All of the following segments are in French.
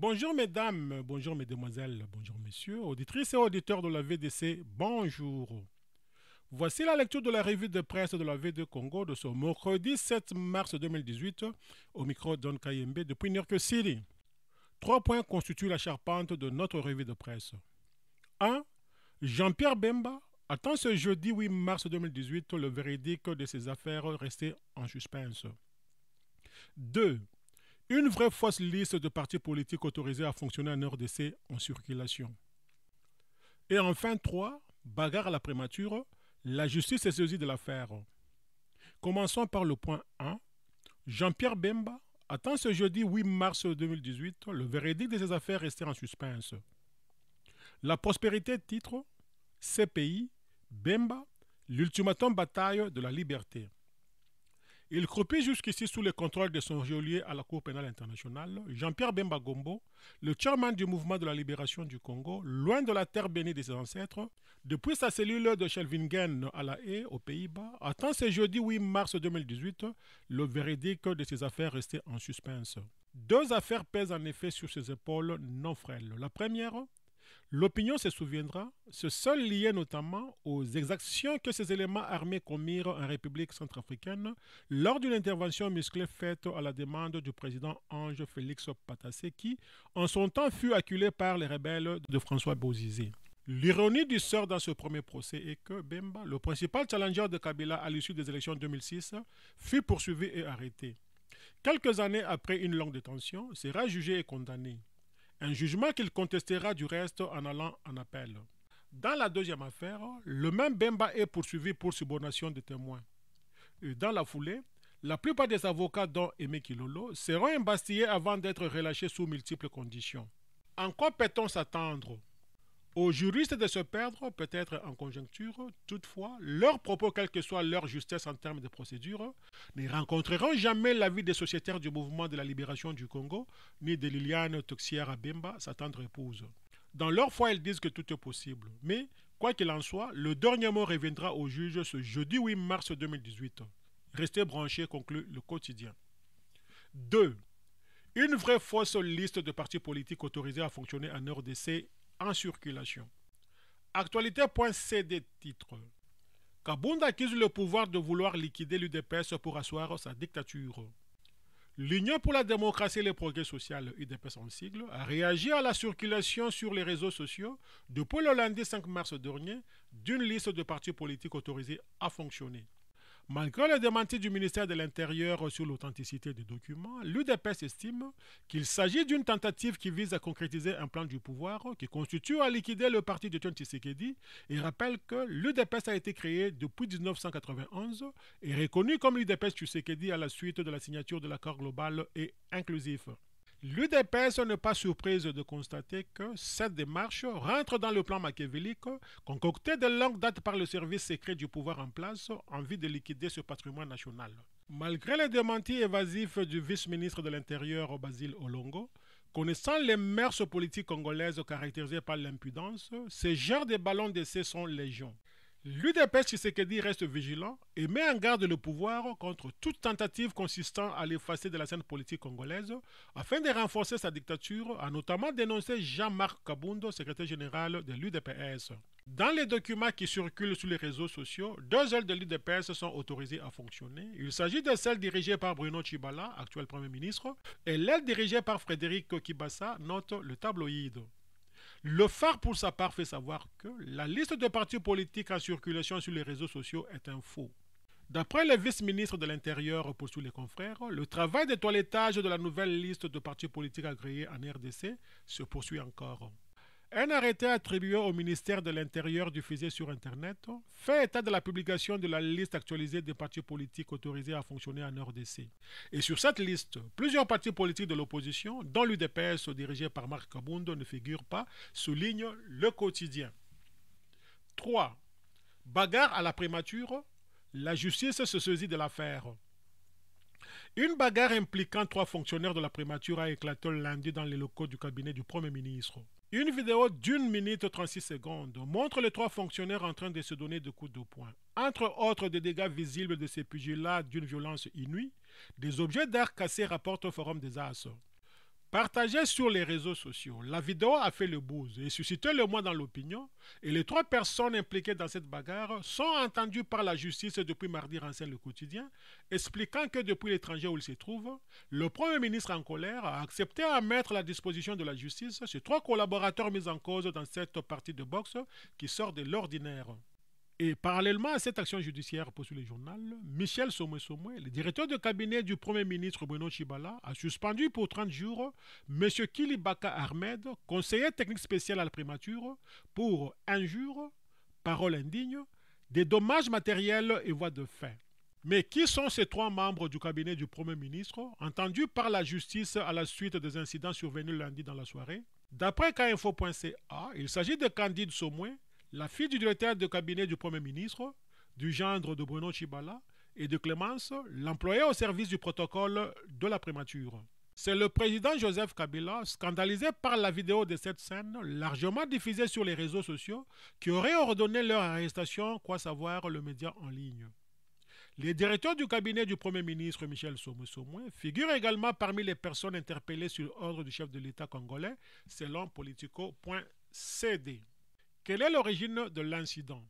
Bonjour mesdames, bonjour mesdemoiselles, bonjour messieurs, auditrices et auditeurs de la VDC, bonjour. Voici la lecture de la revue de presse de la V2 Congo de ce mercredi 7 mars 2018 au micro d'On Kayembe depuis New York City. 3 points constituent la charpente de notre revue de presse. 1. Jean-Pierre Bemba attend ce jeudi 8 mars 2018 le véridique de ses affaires restées en suspense. 2. Une vraie fausse liste de partis politiques autorisés à fonctionner en RDC en circulation. Et enfin 3. Bagarre à la prémature, la justice est saisie de l'affaire. Commençons par le point 1. Jean-Pierre Bemba attend ce jeudi 8 mars 2018 le véridique de ses affaires restées en suspense. La prospérité titre CPI, Bemba, l'ultimatum bataille de la liberté. Il croupit jusqu'ici sous le contrôle de son geôlier à la Cour pénale internationale, Jean-Pierre Bemba Gombo, le chairman du mouvement de la libération du Congo, loin de la terre bénie de ses ancêtres, depuis sa cellule de Schelvingen à La Haye, aux Pays-Bas, attend ce jeudi 8 mars 2018 le véridique de ses affaires restées en suspense. Deux affaires pèsent en effet sur ses épaules non frêles. La première, l'opinion se souviendra, se seul lié notamment aux exactions que ces éléments armés commirent en République centrafricaine lors d'une intervention musclée faite à la demande du président Ange Félix Patassé qui, en son temps, fut acculé par les rebelles de François Bozizé. L'ironie du sort dans ce premier procès est que Bemba, le principal challenger de Kabila à l'issue des élections 2006, fut poursuivi et arrêté. Quelques années après une longue détention, sera jugé et condamné. Un jugement qu'il contestera du reste en allant en appel. Dans la deuxième affaire, le même Bemba est poursuivi pour subornation de témoins. Et dans la foulée, la plupart des avocats, dont Aimé Kilolo, seront embastillés avant d'être relâchés sous multiples conditions. En quoi peut-on s'attendre? Aux juristes de se perdre, peut-être en conjoncture, toutefois, leurs propos, quelle que soit leur justesse en termes de procédure, ne rencontreront jamais l'avis des sociétaires du mouvement de la libération du Congo, ni de Liliane Toxière Bemba, sa tendre épouse. Dans leur foi, ils disent que tout est possible. Mais, quoi qu'il en soit, le dernier mot reviendra au juge ce jeudi 8 mars 2018. Restez branchés, conclut le quotidien. 2. Une vraie fausse liste de partis politiques autorisés à fonctionner en RDC en circulation. Actualité.cd titre Kabound accuse le pouvoir de vouloir liquider l'UDPS pour asseoir sa dictature. L'Union pour la démocratie et le progrès social, UDPS en sigle, a réagi à la circulation sur les réseaux sociaux depuis le lundi 5 mars dernier d'une liste de partis politiques autorisés à fonctionner. Malgré le démenti du ministère de l'Intérieur sur l'authenticité des documents, l'UDPS estime qu'il s'agit d'une tentative qui vise à concrétiser un plan du pouvoir qui constitue à liquider le parti de Etienne Tshisekedi et rappelle que l'UDPS a été créé depuis 1991 et reconnu comme l'UDPS Tshisekedi à la suite de la signature de l'accord global et inclusif. L'UDPS n'est pas surprise de constater que cette démarche rentre dans le plan machiavélique concocté de longue date par le service secret du pouvoir en place en vue de liquider ce patrimoine national. Malgré les démentis évasifs du vice-ministre de l'Intérieur Basile Olongo, connaissant les mœurs politiques congolaises caractérisées par l'impudence, ces genres de ballons d'essai sont légion. L'UDPS Tshisekedi reste vigilant et met en garde le pouvoir contre toute tentative consistant à l'effacer de la scène politique congolaise afin de renforcer sa dictature, a notamment dénoncé Jean-Marc Kabundo, secrétaire général de l'UDPS. Dans les documents qui circulent sur les réseaux sociaux, deux ailes de l'UDPS sont autorisées à fonctionner. Il s'agit de celle dirigée par Bruno Tshibala, actuel Premier ministre, et l'aile dirigée par Frédéric Kibassa, note le tabloïd. Le phare, pour sa part, fait savoir que la liste de partis politiques en circulation sur les réseaux sociaux est un faux. D'après le vice-ministre de l'Intérieur, poursuit les confrères, le travail de toilettage de la nouvelle liste de partis politiques agréés en RDC se poursuit encore. Un arrêté attribué au ministère de l'Intérieur diffusé sur Internet fait état de la publication de la liste actualisée des partis politiques autorisés à fonctionner en RDC. Et sur cette liste, plusieurs partis politiques de l'opposition, dont l'UDPS dirigé par Marc Kabundo, ne figurent pas, souligne le quotidien. 3. Bagarre à la prémature, la justice se saisit de l'affaire. Une bagarre impliquant 3 fonctionnaires de la prémature a éclaté lundi dans les locaux du cabinet du Premier ministre. Une vidéo d'1 minute 36 secondes montre les 3 fonctionnaires en train de se donner de coups de poing. Entre autres des dégâts visibles de ces pugilats d'une violence inouïe, des objets d'art cassés rapportent au Forum des As. Partagée sur les réseaux sociaux, la vidéo a fait le buzz et suscité le moins dans l'opinion, et les 3 personnes impliquées dans cette bagarre sont entendues par la justice depuis mardi, renseigne le quotidien, expliquant que depuis l'étranger où il se trouve, le Premier ministre en colère a accepté à mettre à la disposition de la justice ces 3 collaborateurs mis en cause dans cette partie de boxe qui sort de l'ordinaire. Et parallèlement à cette action judiciaire, poursuit le journal, Michel Somé, le directeur de cabinet du Premier ministre Bruno Tshibala, a suspendu pour 30 jours M. Kilibaka Ahmed, conseiller technique spécial à la primature, pour injures, paroles indignes, des dommages matériels et voies de fait. Mais qui sont ces 3 membres du cabinet du Premier ministre, entendus par la justice à la suite des incidents survenus lundi dans la soirée? D'après Kinfo.ca, il s'agit de Candide Somé, la fille du directeur de cabinet du Premier ministre, du gendre de Bruno Tshibala et de Clémence, l'employé au service du protocole de la primature. C'est le président Joseph Kabila, scandalisé par la vidéo de cette scène, largement diffusée sur les réseaux sociaux, qui aurait ordonné leur arrestation, quoi savoir le média en ligne. Les directeurs du cabinet du Premier ministre Michel Somé figurent également parmi les personnes interpellées sur ordre du chef de l'État congolais, selon Politico.cd. Quelle est l'origine de l'incident?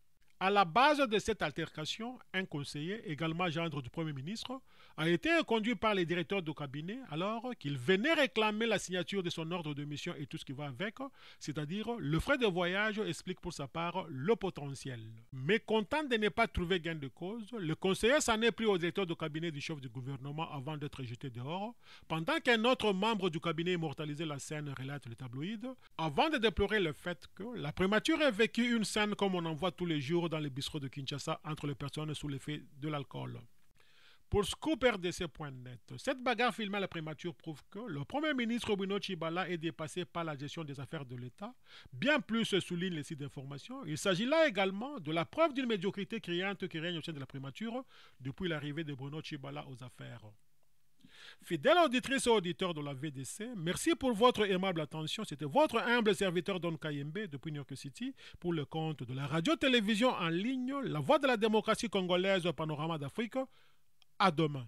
À la base de cette altercation, un conseiller, également gendre du Premier ministre, a été conduit par les directeurs du cabinet alors qu'il venait réclamer la signature de son ordre de mission et tout ce qui va avec, c'est-à-dire le frais de voyage, explique pour sa part le potentiel. Mais content de ne pas trouver gain de cause, le conseiller s'en est pris au directeur du cabinet du chef du gouvernement avant d'être jeté dehors, pendant qu'un autre membre du cabinet immortalisait la scène, relate le tabloïd, avant de déplorer le fait que la primature ait vécu une scène comme on en voit tous les jours dans les bistrots de Kinshasa entre les personnes sous l'effet de l'alcool. Pour Scoop RDC.net, cette bagarre filmée à la primature prouve que le Premier ministre Bruno Tshibala est dépassé par la gestion des affaires de l'État. Bien plus, souligne les sites d'information, il s'agit là également de la preuve d'une médiocrité criante qui règne au sein de la primature depuis l'arrivée de Bruno Tshibala aux affaires. Fidèles auditrices et auditeurs de la VDC, merci pour votre aimable attention. C'était votre humble serviteur Don Kayembe depuis New York City pour le compte de la radio-télévision en ligne La Voix de la démocratie congolaise au panorama d'Afrique. À demain.